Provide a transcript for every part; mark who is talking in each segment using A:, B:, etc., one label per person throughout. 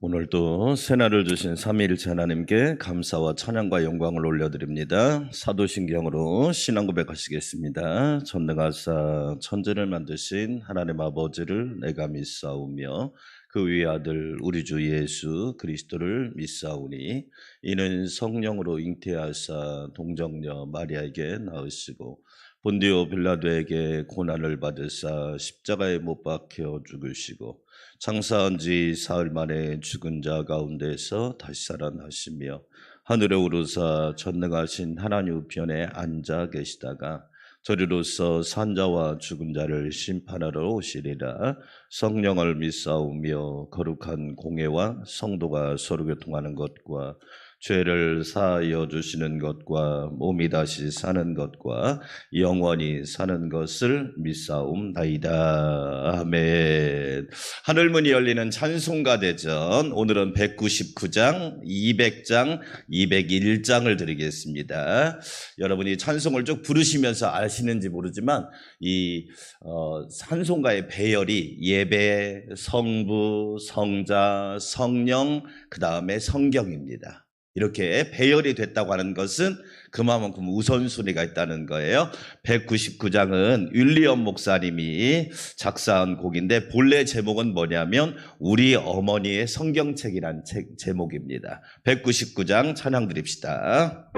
A: 오늘도 새날을 주신 삼위일체 하나님께 감사와 찬양과 영광을 올려드립니다. 사도신경으로 신앙 고백하시겠습니다. 전능하사 천지를 만드신 하나님 아버지를 내가 믿사오며 그 위의 아들 우리 주 예수 그리스도를 믿사오니 이는 성령으로 잉태하사 동정녀 마리아에게 낳으시고 본디오 빌라도에게 고난을 받으사 십자가에 못 박혀 죽으시고 장사한 지 사흘 만에 죽은 자 가운데서 다시 살아나시며 하늘에 오르사 전능하신 하나님 우편에 앉아 계시다가 저리로서 산자와 죽은 자를 심판하러 오시리라. 성령을 믿사오며 거룩한 공회와 성도가 서로 교통하는 것과 죄를 사하여 주시는 것과 몸이 다시 사는 것과 영원히 사는 것을 믿사옵나이다. 아멘. 하늘문이 열리는 찬송가 대전, 오늘은 199장, 200장, 201장을 드리겠습니다. 여러분이 찬송을 쭉 부르시면서 아시는지 모르지만 이 찬송가의 배열이 예배, 성부, 성자, 성령, 그 다음에 성경입니다. 이렇게 배열이 됐다고 하는 것은 그만큼 우선순위가 있다는 거예요. 199장은 윌리엄 목사님이 작사한 곡인데 본래 제목은 뭐냐면 우리 어머니의 성경책이란 제목입니다. 199장 찬양 드립시다.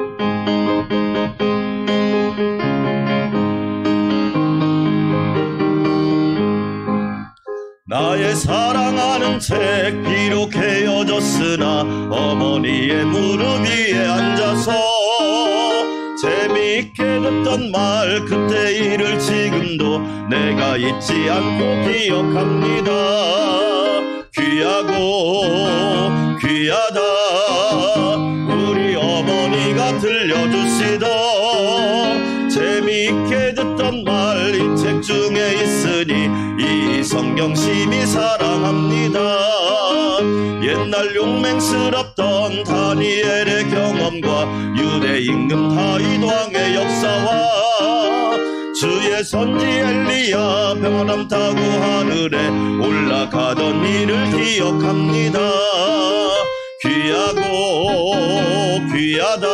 A: 나의 사랑하는 책 비록 헤어졌으나 어머니의 무릎 위에 앉아서 재미있게 듣던 말 그때 일을 지금도 내가 잊지 않고 기억합니다. 귀하고 귀하다 우리 어머니가 들려주시던 재미있게 듣던 말 이 책 중에 있으니 이 성경 심히 사랑합니다. 옛날 용맹스럽던 다니엘의 경험과 유대 임금 다윗 왕의 역사와 주의 선지 엘리야 병람 타고 하늘에 올라가던 일을 기억합니다. 귀하고 귀하다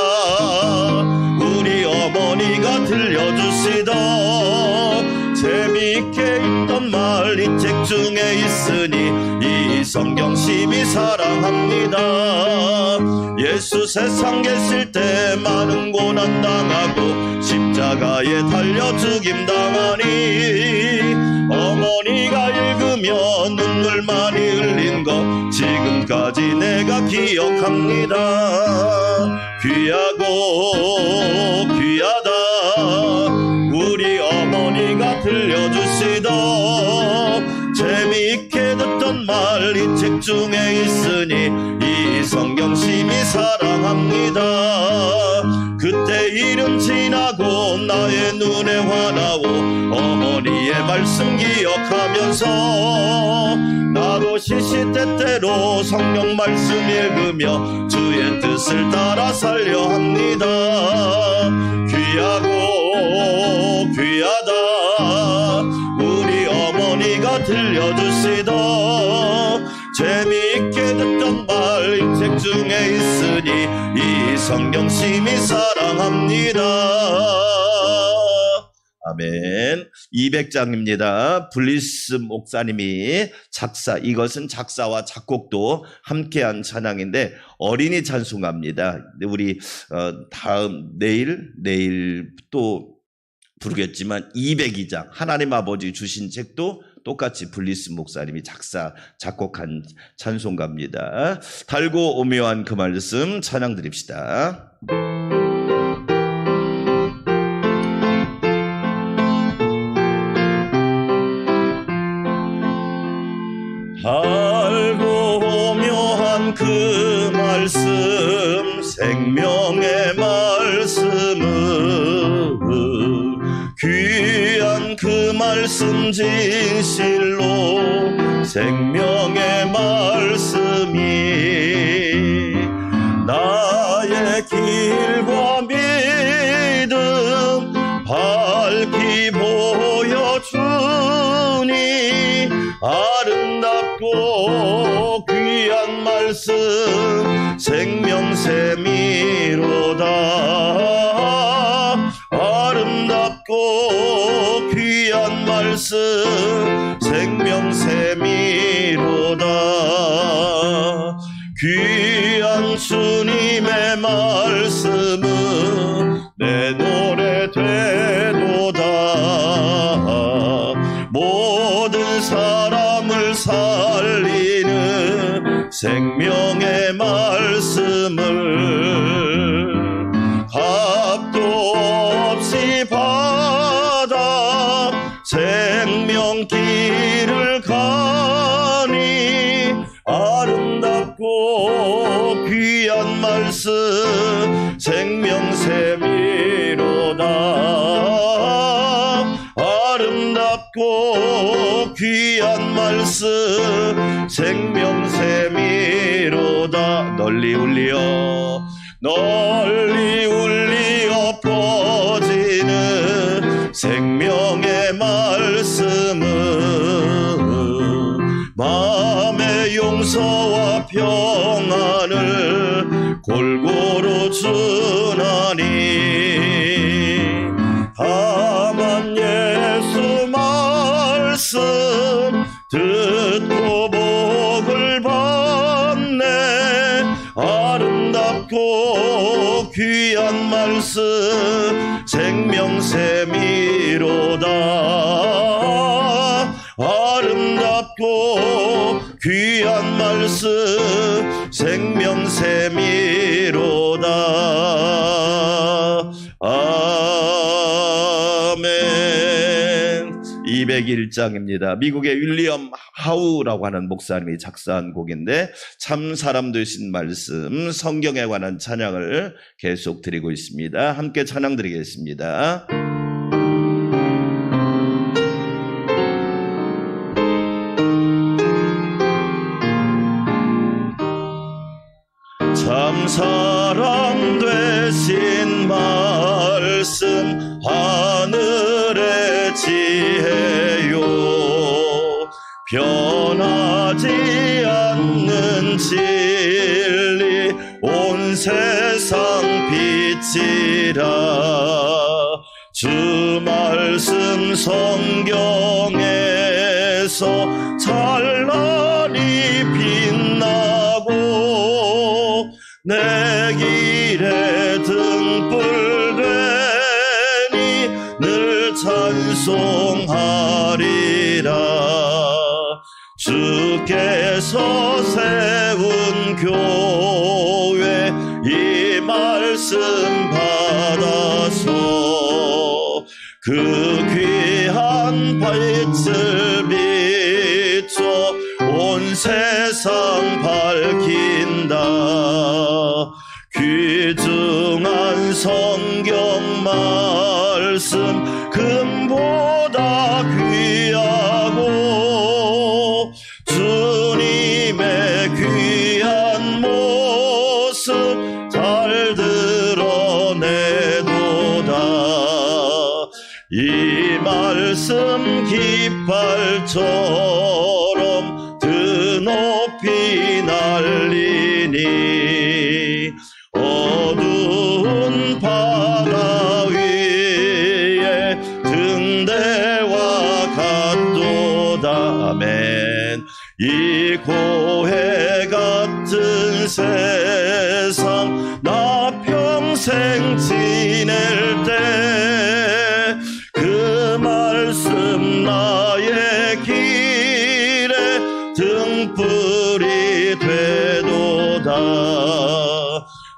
A: 우리 어머니가 들려주시던 재미있게 읽던 말 이 책 중에 있으니 이 성경 심히 사랑합니다. 예수 세상 계실 때 많은 고난 당하고 십자가에 달려 죽임 당하니 어머니가 읽으며 눈물 많이 흘린 거 지금까지 내가 기억합니다. 귀하고 귀하다 우리 어머니가 들려주시던 재미있게 듣던 말 이 책 중에 있으니 이 성경 심히 사랑합니다. 그때 일은 지나고 나의 눈에 화나고 어머니의 말씀 기억하면서 나도 시시때때로 성경 말씀 읽으며 주의 뜻을 따라 살려 합니다. 귀하고 귀하다 우리 어머니가 들려주시던 재미있게 듣던 말 이 책 중에 있으니 이 성경 심히 사랑합니다. 아멘. 200장입니다. 블리스 목사님이 이것은 작사와 작곡도 함께한 찬양인데 어린이 찬송가입니다. 우리 내일 또 부르겠지만 202장 하나님 아버지 주신 책도 똑같이 블리스 목사님이 작곡한 찬송가입니다. 달고 오묘한 그 말씀 찬양 드립시다. 달고 오묘한 그 말씀 생명의 말씀은 귀한 그 말씀 진실로 생명의 말씀이 나의 길과 믿음 밝히 보여주니 아름답고 귀한 말 말씀 생명샘이로다. 아름답고 귀한 말씀 생명샘이로다. 귀한 주님의 말씀은 내 노래 되도다. 모든 사람을 살리는 생명의 말씀을 값도 없이 받아 생명길을 가니 아름답고 귀한 말씀 생명샘이로다. 아름답고 귀한 말씀 생명샘이로다. 널리 울리어 퍼지는 생명의 말씀은 마음의 용서와 평안을 골고루 주나니 다만 예수 말씀 듣고 복을 받네. 아름답고 귀한 말씀 생명샘이로다. 아름답고 귀한 말씀 생명샘이로다. 아멘. 201장입니다. 미국의 윌리엄 하우라고 하는 목사님이 작사한 곡인데 참 사람 되신 말씀, 성경에 관한 찬양을 계속 드리고 있습니다. 함께 찬양 드리겠습니다. 참 사람 되신 말씀 하늘의 지혜요. 변하지 않는 진리 온 세상 빛이라. 주 말씀 성경에서 찬란히 빛나고 내 길에 등불 되니 늘 찬송하리라. 주께서 세운 교회 이 말씀 받아서 그 귀한 빛을 비춰 온 세상 밝힌다. 귀중한 성경 말씀 금보다 귀하고 주님의 귀한 모습 잘 드러내도다. 이 말씀 깃발처럼 드높이 날리니 어두운 바다 위에 등대와 같도다. 아멘. 이 고해 같은 세상 나 평생 지낼 때 그 말씀 나의 길에 등불이 되도다.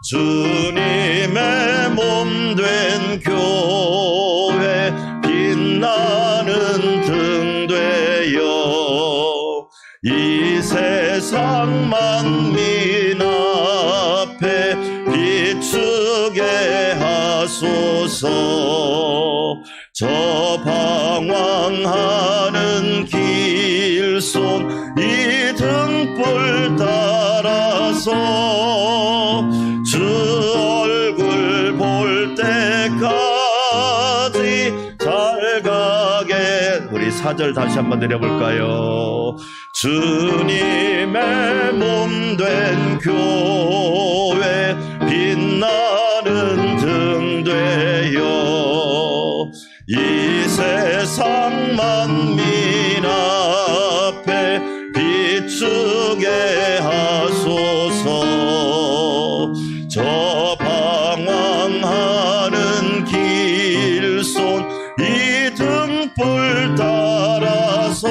A: 주님의 몸 된 교회 빛나는 등 되어 이 세상 만민 앞에 비추게 하소서. 저 방황하는 길속 이 등불 따라서 주 얼굴 볼 때까지 잘 가게. 우리 4절 다시 한번 드려볼까요? 주 주님의 몸 된 교회 빛나는 등 되어 이 세상 만민 앞에 비추게 하소서. 저 방황하는 길손 이 등불 따라서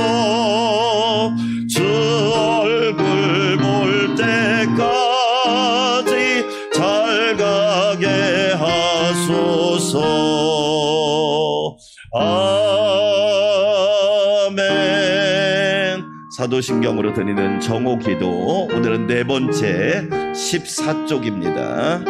A: 주 얼굴 볼 때까지 잘 가게 하소서. 아멘. 사도신경으로 드리는 정오기도, 오늘은 네 번째 14쪽입니다.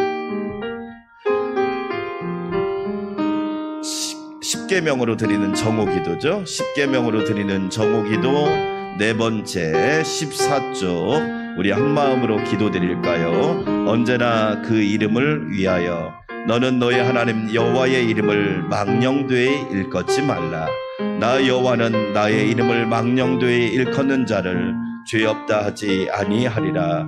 A: 십계명으로 드리는 정오기도죠. 십계명으로 드리는 정오기도 네 번째 14쪽, 우리 한마음으로 기도드릴까요? 언제나 그 이름을 위하여 너는 너의 하나님 여호와의 이름을 망령되이 일컫지 말라. 나 여호와는 나의 이름을 망령되이 일컫는 자를 죄 없다 하지 아니하리라.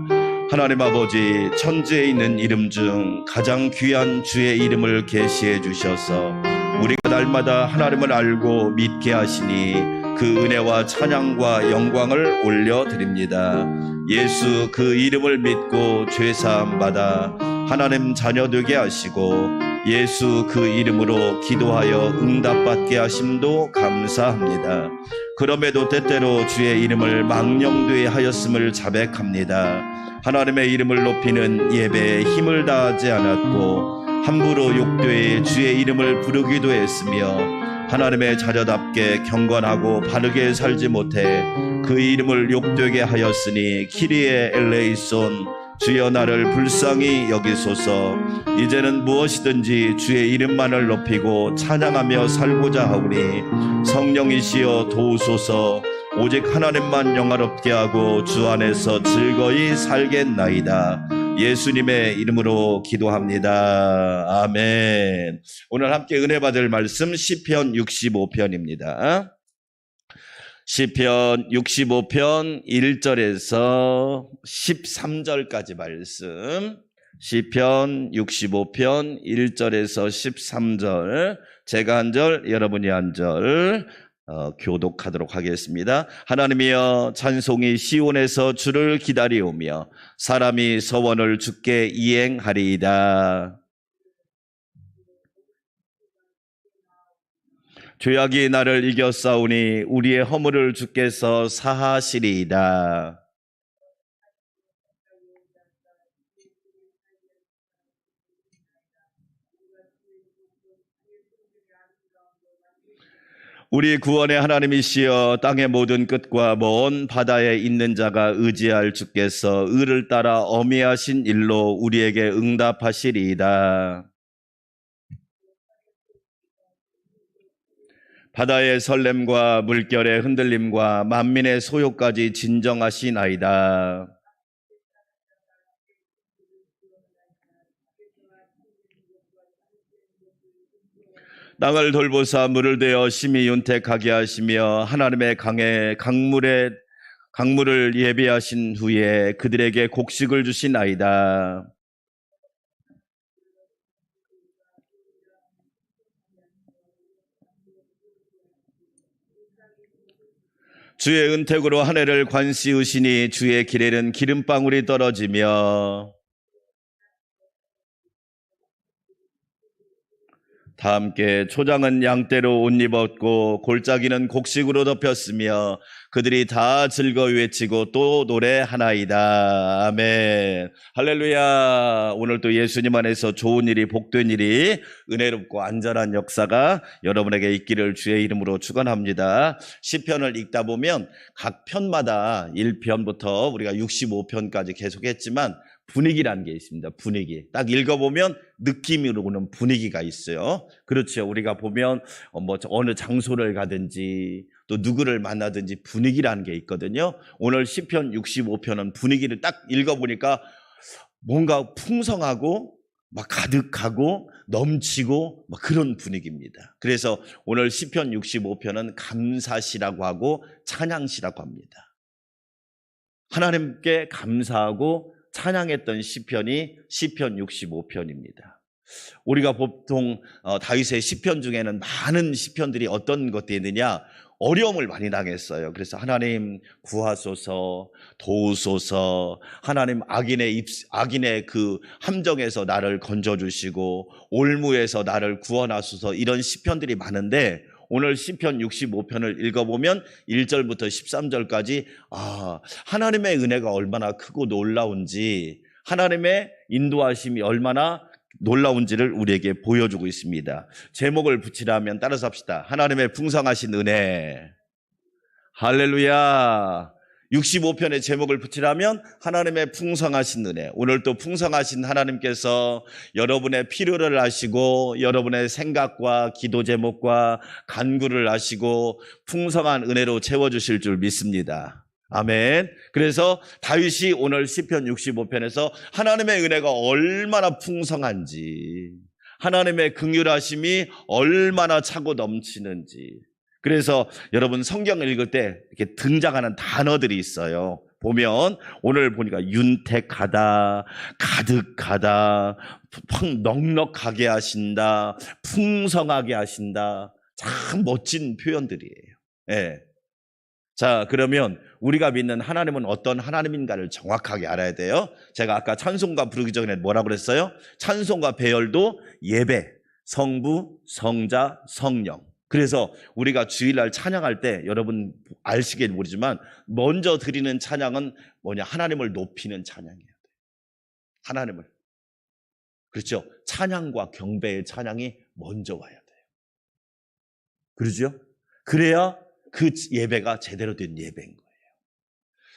A: 하나님 아버지, 천지에 있는 이름 중 가장 귀한 주의 이름을 계시해 주셔서 우리가 날마다 하나님을 알고 믿게 하시니 그 은혜와 찬양과 영광을 올려드립니다. 예수 그 이름을 믿고 죄사함 받아 하나님 자녀 되게 하시고 예수 그 이름으로 기도하여 응답받게 하심도 감사합니다. 그럼에도 때때로 주의 이름을 망령되이 하였음을 자백합니다. 하나님의 이름을 높이는 예배에 힘을 다하지 않았고 함부로 욕되이 주의 이름을 부르기도 했으며 하나님의 자녀답게 경건하고 바르게 살지 못해 그 이름을 욕되게 하였으니 키리에 엘레이손, 주여 나를 불쌍히 여기소서. 이제는 무엇이든지 주의 이름만을 높이고 찬양하며 살고자 하오니 성령이시여 도우소서. 오직 하나님만 영화롭게 하고 주 안에서 즐거이 살겠나이다. 예수님의 이름으로 기도합니다. 아멘. 오늘 함께 은혜 받을 말씀 시편 65편입니다. 시편 65편 1절에서 13절까지 말씀. 시편 65편 1절에서 13절, 제가 한 절, 여러분이 한 절 교독하도록 하겠습니다. 하나님이여, 찬송이 시온에서 주를 기다리오며 사람이 서원을 주께 이행하리이다. 죄악이 나를 이겨싸우니 우리의 허물을 주께서 사하시리이다. 우리 구원의 하나님이시여, 땅의 모든 끝과 먼 바다에 있는 자가 의지할 주께서 의를 따라 어미하신 일로 우리에게 응답하시리이다. 바다의 설렘과 물결의 흔들림과 만민의 소요까지 진정하시나이다. 땅을 돌보사 물을 대어 심히 윤택하게 하시며 하나님의 강에 강물을 예비하신 후에 그들에게 곡식을 주시나이다. 주의 은택으로 한 해를 관시우시니 주의 길에는 기름방울이 떨어지며 다 함께 초장은 양떼로 옷 입었고 골짜기는 곡식으로 덮였으며 그들이 다 즐거이 외치고 또 노래하나이다. 아멘. 할렐루야. 오늘 또 예수님 안에서 좋은 일이, 복된 일이, 은혜롭고 안전한 역사가 여러분에게 있기를 주의 이름으로 축원합니다. 시편을 읽다 보면 각 편마다 1편부터 우리가 65편까지 계속했지만 분위기라는 게 있습니다. 분위기. 딱 읽어보면 느낌으로 오는 분위기가 있어요. 그렇죠. 우리가 보면 어느 장소를 가든지 또 누구를 만나든지 분위기라는 게 있거든요. 오늘 시편 65편은 분위기를 딱 읽어보니까 뭔가 풍성하고 막 가득하고 넘치고 막 그런 분위기입니다. 그래서 오늘 시편 65편은 감사시라고 하고 찬양시라고 합니다. 하나님께 감사하고 찬양했던 시편이 시편 65편입니다. 우리가 보통 다윗의 시편 중에는 많은 시편들이 어떤 것들이 있느냐, 어려움을 많이 당했어요. 그래서 하나님 구하소서, 도우소서, 하나님 악인의 그 함정에서 나를 건져주시고 올무에서 나를 구원하소서, 이런 시편들이 많은데 오늘 시편 65편을 읽어보면 1절부터 13절까지 하나님의 은혜가 얼마나 크고 놀라운지, 하나님의 인도하심이 얼마나 놀라운지를 우리에게 보여주고 있습니다. 제목을 붙이라면 따라서 합시다. 하나님의 풍성하신 은혜. 할렐루야. 65편의 제목을 붙이라면 하나님의 풍성하신 은혜. 오늘 또 풍성하신 하나님께서 여러분의 필요를 아시고 여러분의 생각과 기도 제목과 간구를 아시고 풍성한 은혜로 채워주실 줄 믿습니다. 아멘. 그래서 다윗이 오늘 시편 65편에서 하나님의 은혜가 얼마나 풍성한지, 하나님의 긍휼하심이 얼마나 차고 넘치는지, 그래서 여러분 성경을 읽을 때 이렇게 등장하는 단어들이 있어요. 보면 오늘 보니까 윤택하다, 가득하다, 넉넉하게 하신다, 풍성하게 하신다, 참 멋진 표현들이에요. 예. 자, 그러면 우리가 믿는 하나님은 어떤 하나님인가를 정확하게 알아야 돼요. 제가 아까 찬송가 부르기 전에 뭐라고 그랬어요? 찬송가 배열도 예배, 성부, 성자, 성령. 그래서 우리가 주일날 찬양할 때 여러분 아시겠지 모르지만 먼저 드리는 찬양은 뭐냐? 하나님을 높이는 찬양이에요. 하나님을. 그렇죠? 찬양과 경배의 찬양이 먼저 와야 돼요. 그러죠? 그래야 그 예배가 제대로 된 예배인 거예요.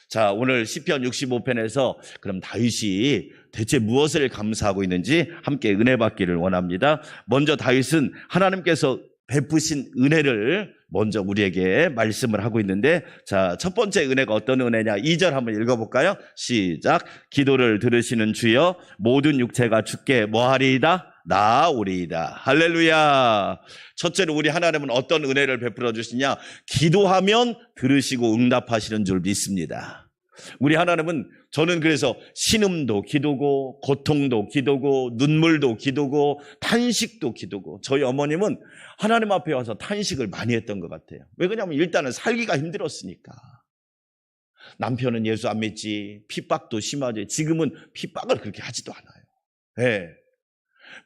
A: 자, 오늘 시편 65편에서 그럼 다윗이 대체 무엇을 감사하고 있는지 함께 은혜 받기를 원합니다. 먼저 다윗은 하나님께서 베푸신 은혜를 먼저 우리에게 말씀을 하고 있는데, 자, 첫 번째 은혜가 어떤 은혜냐? 2절 한번 읽어볼까요? 시작. 기도를 들으시는 주여 모든 육체가 주께 뭐하리이다? 나아오리이다. 할렐루야. 첫째로 우리 하나님은 어떤 은혜를 베풀어 주시냐? 기도하면 들으시고 응답하시는 줄 믿습니다. 우리 하나님은, 저는 그래서 신음도 기도고 고통도 기도고 눈물도 기도고 탄식도 기도고, 저희 어머님은 하나님 앞에 와서 탄식을 많이 했던 것 같아요. 왜 그러냐면 일단은 살기가 힘들었으니까. 남편은 예수 안 믿지, 핍박도 심하지. 지금은 핍박을 그렇게 하지도 않아요. 네.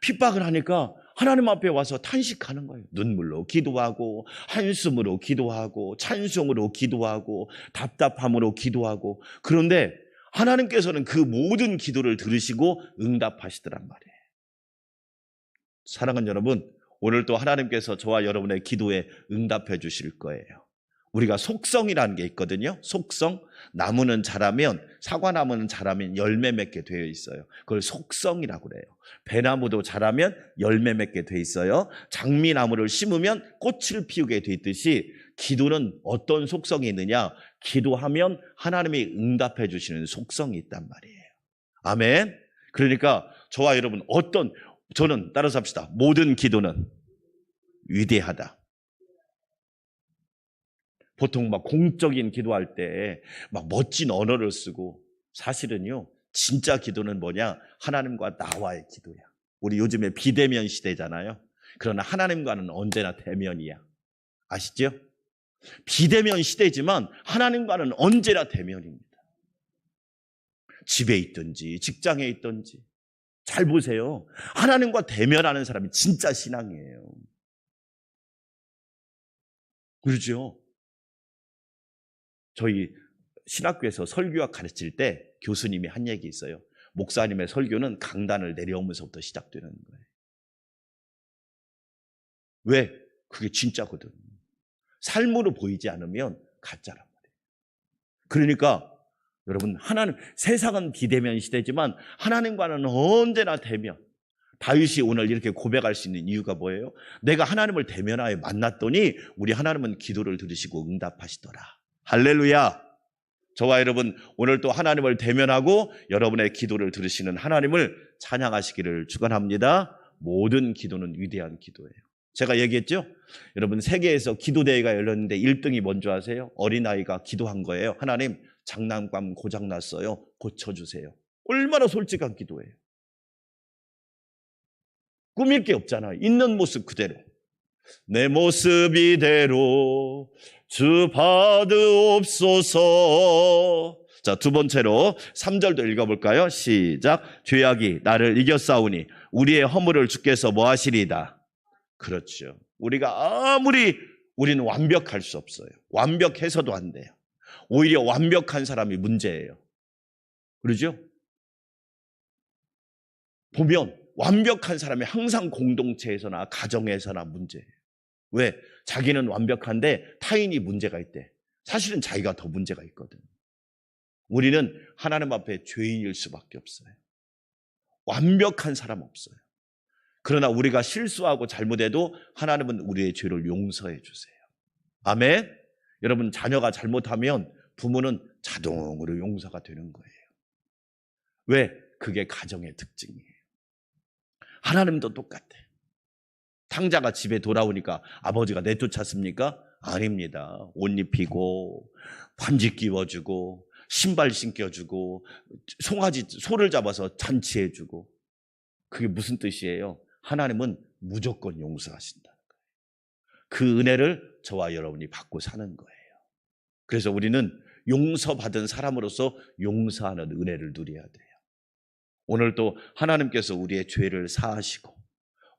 A: 핍박을 하니까 하나님 앞에 와서 탄식하는 거예요. 눈물로 기도하고 한숨으로 기도하고 찬송으로 기도하고 답답함으로 기도하고. 그런데 하나님께서는 그 모든 기도를 들으시고 응답하시더란 말이에요. 사랑하는 여러분, 오늘 또 하나님께서 저와 여러분의 기도에 응답해 주실 거예요. 우리가 속성이라는 게 있거든요. 속성. 나무는 자라면, 사과나무는 자라면 열매 맺게 되어 있어요. 그걸 속성이라고 그래요. 배나무도 자라면 열매 맺게 되어 있어요. 장미나무를 심으면 꽃을 피우게 되어 있듯이 기도는 어떤 속성이 있느냐? 기도하면 하나님이 응답해 주시는 속성이 있단 말이에요. 아멘. 그러니까 저와 여러분, 저는 따라서 합시다. 모든 기도는 위대하다. 보통 막 공적인 기도할 때 막 멋진 언어를 쓰고, 사실은요, 진짜 기도는 뭐냐? 하나님과 나와의 기도야. 우리 요즘에 비대면 시대잖아요. 그러나 하나님과는 언제나 대면이야. 아시죠? 비대면 시대지만 하나님과는 언제나 대면입니다. 집에 있든지 직장에 있든지. 잘 보세요. 하나님과 대면하는 사람이 진짜 신앙이에요. 그렇죠? 저희 신학교에서 설교학 가르칠 때 교수님이 한 얘기 있어요. 목사님의 설교는 강단을 내려오면서부터 시작되는 거예요. 왜? 그게 진짜거든. 삶으로 보이지 않으면 가짜란 말이에요. 그러니까 여러분, 세상은 비대면 시대지만 하나님과는 언제나 대면. 다윗이 오늘 이렇게 고백할 수 있는 이유가 뭐예요? 내가 하나님을 대면하여 만났더니 우리 하나님은 기도를 들으시고 응답하시더라. 할렐루야. 저와 여러분, 오늘 또 하나님을 대면하고 여러분의 기도를 들으시는 하나님을 찬양하시기를 축원합니다. 모든 기도는 위대한 기도예요. 제가 얘기했죠? 여러분, 세계에서 기도대회가 열렸는데 1등이 뭔지 아세요? 어린아이가 기도한 거예요. 하나님, 장난감 고장났어요. 고쳐주세요. 얼마나 솔직한 기도예요. 꾸밀 게 없잖아요. 있는 모습 그대로. 내 모습 이대로 주 받으옵소서. 자, 두 번째로 3절도 읽어볼까요? 시작. 죄악이 나를 이겼사오니 우리의 허물을 주께서 뭐 하시리이다. 그렇죠. 우리는 완벽할 수 없어요. 완벽해서도 안 돼요. 오히려 완벽한 사람이 문제예요. 그러죠? 보면 완벽한 사람이 항상 공동체에서나 가정에서나 문제예요. 왜? 자기는 완벽한데 타인이 문제가 있대. 사실은 자기가 더 문제가 있거든. 우리는 하나님 앞에 죄인일 수밖에 없어요. 완벽한 사람 없어요. 그러나 우리가 실수하고 잘못해도 하나님은 우리의 죄를 용서해 주세요. 아멘. 여러분, 자녀가 잘못하면 부모는 자동으로 용서가 되는 거예요. 왜? 그게 가정의 특징이에요. 하나님도 똑같아. 탕자가 집에 돌아오니까 아버지가 내쫓았습니까? 아닙니다. 옷 입히고 반지 끼워주고 신발 신겨주고 소를 잡아서 잔치해주고. 그게 무슨 뜻이에요? 하나님은 무조건 용서하신다는 거예요. 그 은혜를 저와 여러분이 받고 사는 거예요. 그래서 우리는 용서받은 사람으로서 용서하는 은혜를 누려야 돼요. 오늘 또 하나님께서 우리의 죄를 사하시고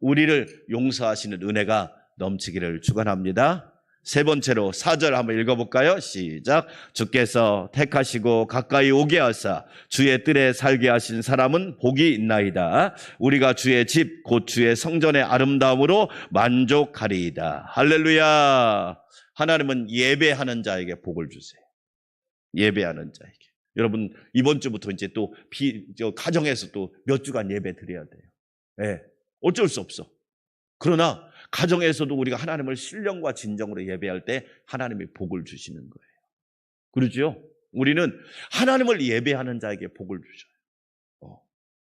A: 우리를 용서하시는 은혜가 넘치기를 축원합니다. 세 번째로 4절 한번 읽어볼까요? 시작. 주께서 택하시고 가까이 오게 하사 주의 뜰에 살게 하신 사람은 복이 있나이다. 우리가 주의 집 곧 주의 성전의 아름다움으로 만족하리이다. 할렐루야. 하나님은 예배하는 자에게 복을 주세요. 예배하는 자에게. 여러분, 이번 주부터 이제 또 가정에서 또 몇 주간 예배 드려야 돼요. 네, 어쩔 수 없어. 그러나 가정에서도 우리가 하나님을 신령과 진정으로 예배할 때 하나님이 복을 주시는 거예요. 그렇죠? 우리는 하나님을 예배하는 자에게 복을 주셔요.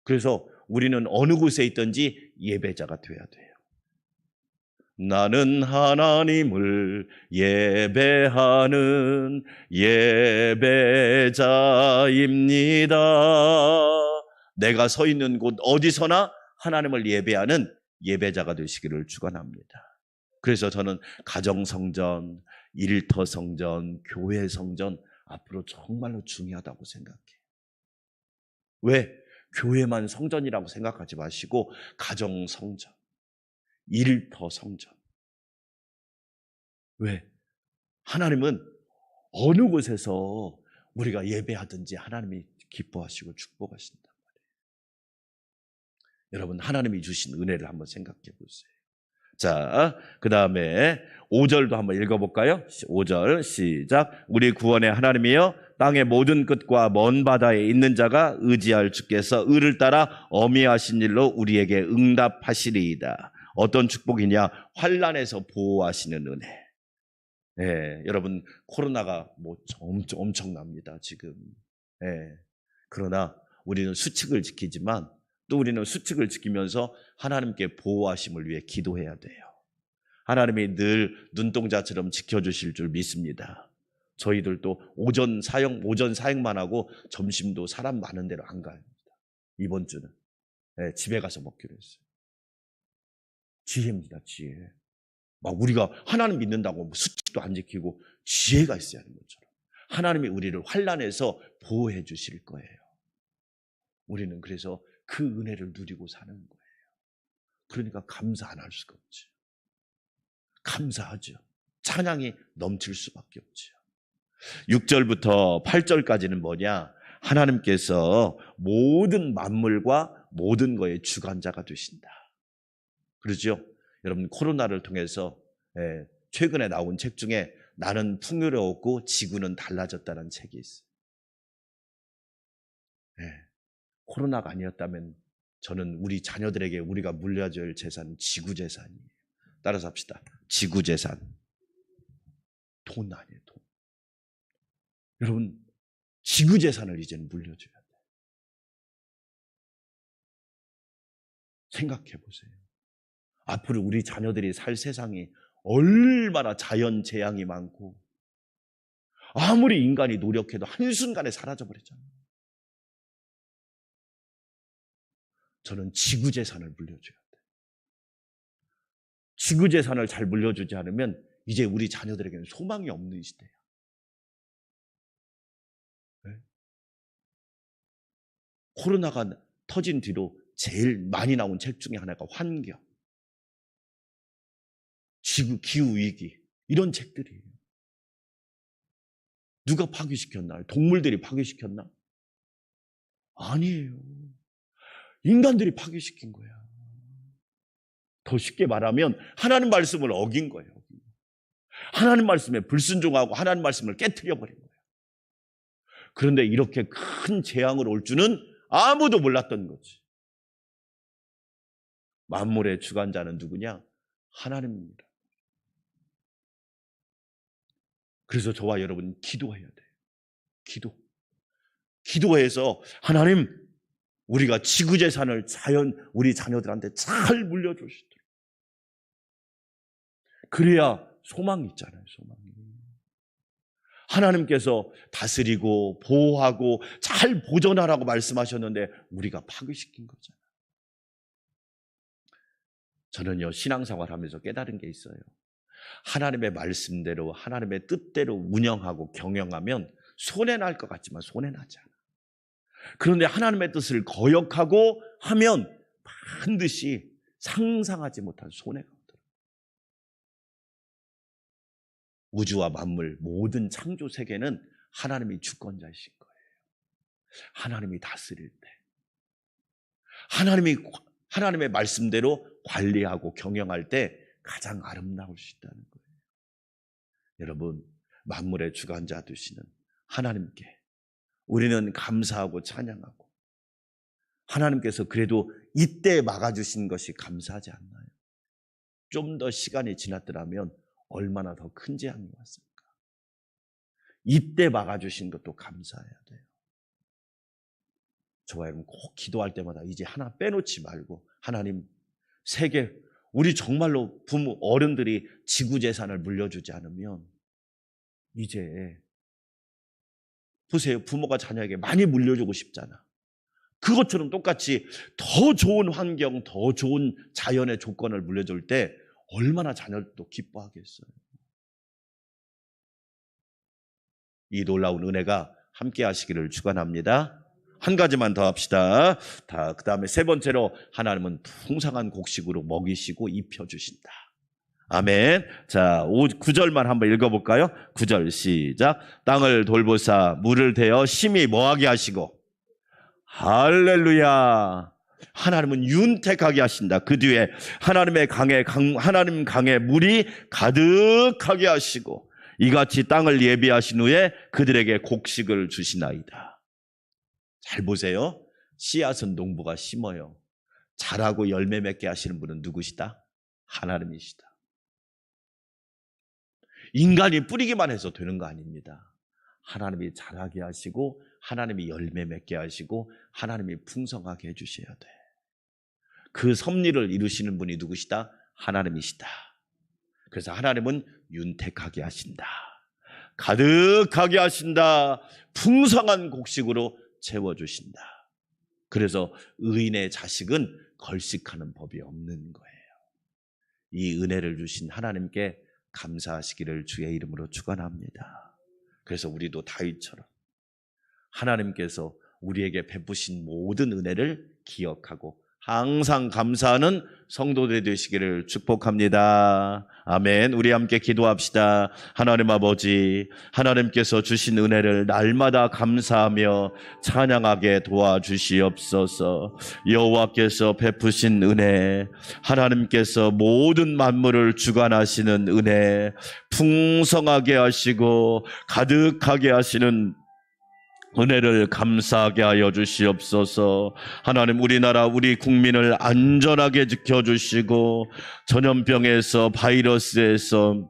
A: 그래서 우리는 어느 곳에 있든지 예배자가 돼야 돼요. 나는 하나님을 예배하는 예배자입니다. 내가 서 있는 곳 어디서나 하나님을 예배하는 예배자가 되시기를 축원합니다. 그래서 저는 가정성전, 일터성전, 교회성전 앞으로 정말로 중요하다고 생각해요. 왜? 교회만 성전이라고 생각하지 마시고 가정성전, 일터성전. 왜? 하나님은 어느 곳에서 우리가 예배하든지 하나님이 기뻐하시고 축복하신단 말이에요. 여러분, 하나님이 주신 은혜를 한번 생각해 보세요. 자, 그 다음에 5절도 한번 읽어볼까요? 5절 시작. 우리 구원의 하나님이여 땅의 모든 끝과 먼 바다에 있는 자가 의지할 주께서 의를 따라 어미하신 일로 우리에게 응답하시리이다. 어떤 축복이냐? 환난에서 보호하시는 은혜. 네, 여러분, 코로나가 엄청납니다 지금. 네, 그러나 우리는 수칙을 지키지만 또 우리는 수칙을 지키면서 하나님께 보호하심을 위해 기도해야 돼요. 하나님이 늘 눈동자처럼 지켜주실 줄 믿습니다. 저희들도 오전 사역만 하고 점심도 사람 많은 데로 안 가요. 이번 주는 네, 집에 가서 먹기로 했어요. 지혜입니다, 지혜. 막 우리가 하나님 믿는다고 수칙도 안 지키고 지혜가 있어야 하는 것처럼 하나님이 우리를 환난에서 보호해 주실 거예요. 우리는 그래서 그 은혜를 누리고 사는 거예요. 그러니까 감사 안 할 수가 없죠. 감사하죠. 찬양이 넘칠 수밖에 없죠. 6절부터 8절까지는 뭐냐? 하나님께서 모든 만물과 모든 거의 주관자가 되신다. 그렇죠? 여러분, 코로나를 통해서 최근에 나온 책 중에 나는 풍요로웠고 지구는 달라졌다는 책이 있어요. 코로나가 아니었다면 저는 우리 자녀들에게 우리가 물려줘야 할 재산은 지구재산이에요. 따라서 합시다. 지구재산. 돈 아니에요, 돈. 여러분, 지구재산을 이제는 물려줘야 돼요. 생각해 보세요. 앞으로 우리 자녀들이 살 세상이 얼마나 자연재앙이 많고 아무리 인간이 노력해도 한순간에 사라져버리잖아요. 저는 지구재산을 물려줘야 돼요. 지구재산을 잘 물려주지 않으면 이제 우리 자녀들에게는 소망이 없는 시대예요. 네? 코로나가 터진 뒤로 제일 많이 나온 책 중에 하나가 환경, 지구, 기후위기 이런 책들이에요. 누가 파괴시켰나요? 동물들이 파괴시켰나? 아니에요. 인간들이 파괴시킨 거야. 더 쉽게 말하면 하나님 말씀을 어긴 거예요. 하나님 말씀에 불순종하고 하나님 말씀을 깨트려버린 거예요. 그런데 이렇게 큰 재앙을 올 줄은 아무도 몰랐던 거지. 만물의 주관자는 누구냐? 하나님입니다. 그래서 저와 여러분 기도해야 돼요. 기도해서 하나님, 우리가 지구재산을 우리 자녀들한테 잘 물려주시도록. 그래야 소망이 있잖아요. 소망이. 하나님께서 다스리고 보호하고 잘 보존하라고 말씀하셨는데 우리가 파괴시킨 거잖아요. 저는요, 신앙생활 하면서 깨달은 게 있어요. 하나님의 말씀대로 하나님의 뜻대로 운영하고 경영하면 손해날 것 같지만 손해나지 않아. 그런데 하나님의 뜻을 거역하고 하면 반드시 상상하지 못한 손해가 오더라고요. 우주와 만물 모든 창조 세계는 하나님이 주권자이신 거예요. 하나님이 다스릴 때 하나님의 말씀대로 관리하고 경영할 때 가장 아름다울 수 있다는 거예요. 여러분, 만물의 주관자 되시는 하나님께 우리는 감사하고 찬양하고, 하나님께서 그래도 이때 막아주신 것이 감사하지 않나요? 좀 더 시간이 지났더라면 얼마나 더 큰 재앙이 왔을까? 이때 막아주신 것도 감사해야 돼요. 저와 여러분 꼭 기도할 때마다 이제 하나 빼놓지 말고, 하나님, 세계, 우리 정말로 부모, 어른들이 지구재산을 물려주지 않으면 이제 보세요. 부모가 자녀에게 많이 물려주고 싶잖아. 그것처럼 똑같이 더 좋은 환경, 더 좋은 자연의 조건을 물려줄 때 얼마나 자녀도 기뻐하겠어요. 이 놀라운 은혜가 함께 하시기를 축원합니다. 한 가지만 더 합시다. 그 다음에 세 번째로, 하나님은 풍성한 곡식으로 먹이시고 입혀주신다. 아멘. 자, 9절만 한번 읽어볼까요? 9절 시작. 땅을 돌보사 물을 대어 심히 뭐하게 하시고. 할렐루야. 하나님은 윤택하게 하신다. 그 뒤에 하나님 강에 물이 가득하게 하시고 이같이 땅을 예비하신 후에 그들에게 곡식을 주시나이다. 잘 보세요. 씨앗은 농부가 심어요. 자라고 열매 맺게 하시는 분은 누구시다? 하나님이시다. 인간이 뿌리기만 해서 되는 거 아닙니다. 하나님이 자라게 하시고 하나님이 열매 맺게 하시고 하나님이 풍성하게 해주셔야 돼. 그 섭리를 이루시는 분이 누구시다? 하나님이시다. 그래서 하나님은 윤택하게 하신다. 가득하게 하신다. 풍성한 곡식으로 채워주신다. 그래서 의인의 자식은 걸식하는 법이 없는 거예요. 이 은혜를 주신 하나님께 감사하시기를 주의 이름으로 축원합니다. 그래서 우리도 다윗처럼 하나님께서 우리에게 베푸신 모든 은혜를 기억하고 항상 감사하는 성도들이 되시기를 축복합니다. 아멘. 우리 함께 기도합시다. 하나님 아버지, 하나님께서 주신 은혜를 날마다 감사하며 찬양하게 도와주시옵소서. 여호와께서 베푸신 은혜, 하나님께서 모든 만물을 주관하시는 은혜, 풍성하게 하시고 가득하게 하시는 은혜를 감사하게 하여 주시옵소서. 하나님, 우리나라 우리 국민을 안전하게 지켜주시고 전염병에서, 바이러스에서,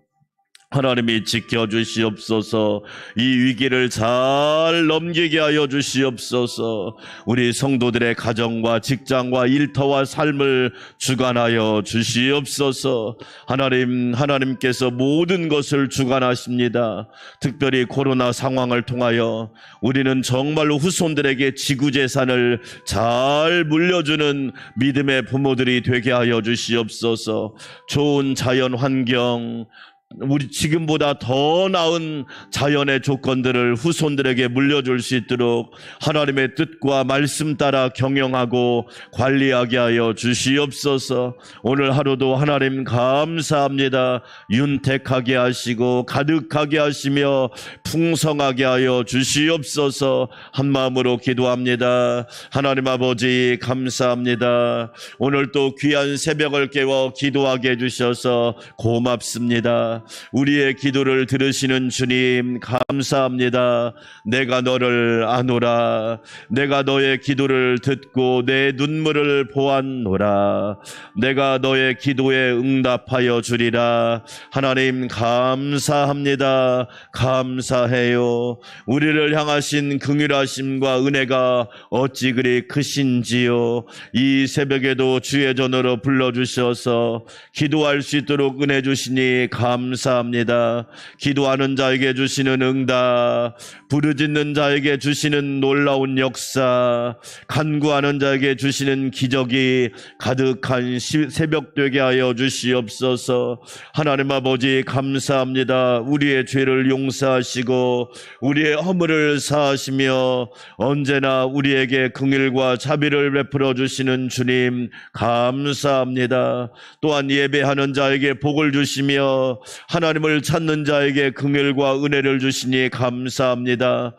A: 하나님이 지켜주시옵소서. 이 위기를 잘 넘기게 하여 주시옵소서. 우리 성도들의 가정과 직장과 일터와 삶을 주관하여 주시옵소서. 하나님께서 모든 것을 주관하십니다. 특별히 코로나 상황을 통하여 우리는 정말로 후손들에게 지구재산을 잘 물려주는 믿음의 부모들이 되게 하여 주시옵소서. 좋은 자연 환경, 우리 지금보다 더 나은 자연의 조건들을 후손들에게 물려줄 수 있도록 하나님의 뜻과 말씀 따라 경영하고 관리하게 하여 주시옵소서. 오늘 하루도 하나님 감사합니다. 윤택하게 하시고 가득하게 하시며 풍성하게 하여 주시옵소서. 한마음으로 기도합니다. 하나님 아버지 감사합니다. 오늘 또 귀한 새벽을 깨워 기도하게 해주셔서 고맙습니다. 우리의 기도를 들으시는 주님 감사합니다. 내가 너를 아노라. 내가 너의 기도를 듣고 내 눈물을 보았노라. 내가 너의 기도에 응답하여 주리라. 하나님 감사합니다. 감사해요. 우리를 향하신 긍휼하심과 은혜가 어찌 그리 크신지요. 이 새벽에도 주의 전으로 불러주셔서 기도할 수 있도록 은혜 주시니 감사합니다. 기도하는 자에게 주시는 응답, 부르짖는 자에게 주시는 놀라운 역사, 간구하는 자에게 주시는 기적이 가득한 새벽 되게 하여 주시옵소서. 하나님 아버지 감사합니다. 우리의 죄를 용서하시고 우리의 허물을 사하시며 언제나 우리에게 긍휼과 자비를 베풀어 주시는 주님 감사합니다. 또한 예배하는 자에게 복을 주시며 하나님을 찾는 자에게 긍휼과 은혜를 주시니 감사합니다.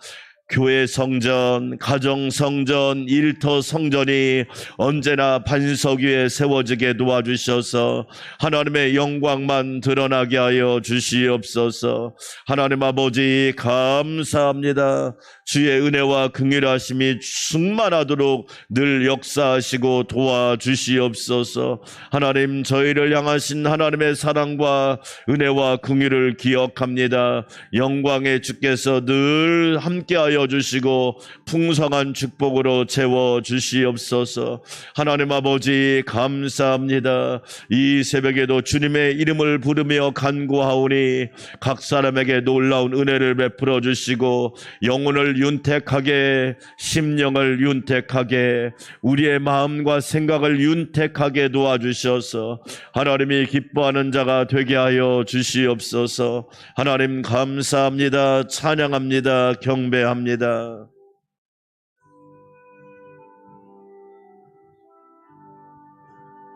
A: 교회 성전, 가정 성전, 일터 성전이 언제나 반석 위에 세워지게 도와주셔서 하나님의 영광만 드러나게 하여 주시옵소서. 하나님 아버지 감사합니다. 주의 은혜와 긍휼하심이 충만하도록 늘 역사하시고 도와주시옵소서. 하나님, 저희를 향하신 하나님의 사랑과 은혜와 긍휼을 기억합니다. 영광의 주께서 늘 함께하여 주시고 풍성한 축복으로 채워 주시옵소서. 하나님 아버지 감사합니다. 이 새벽에도 주님의 이름을 부르며 간구하오니 각 사람에게 놀라운 은혜를 베풀어 주시고 영혼을 윤택하게, 심령을 윤택하게, 우리의 마음과 생각을 윤택하게 도와주셔서 하나님이 기뻐하는 자가 되게 하여 주시옵소서. 하나님 감사합니다. 찬양합니다. 경배합니다.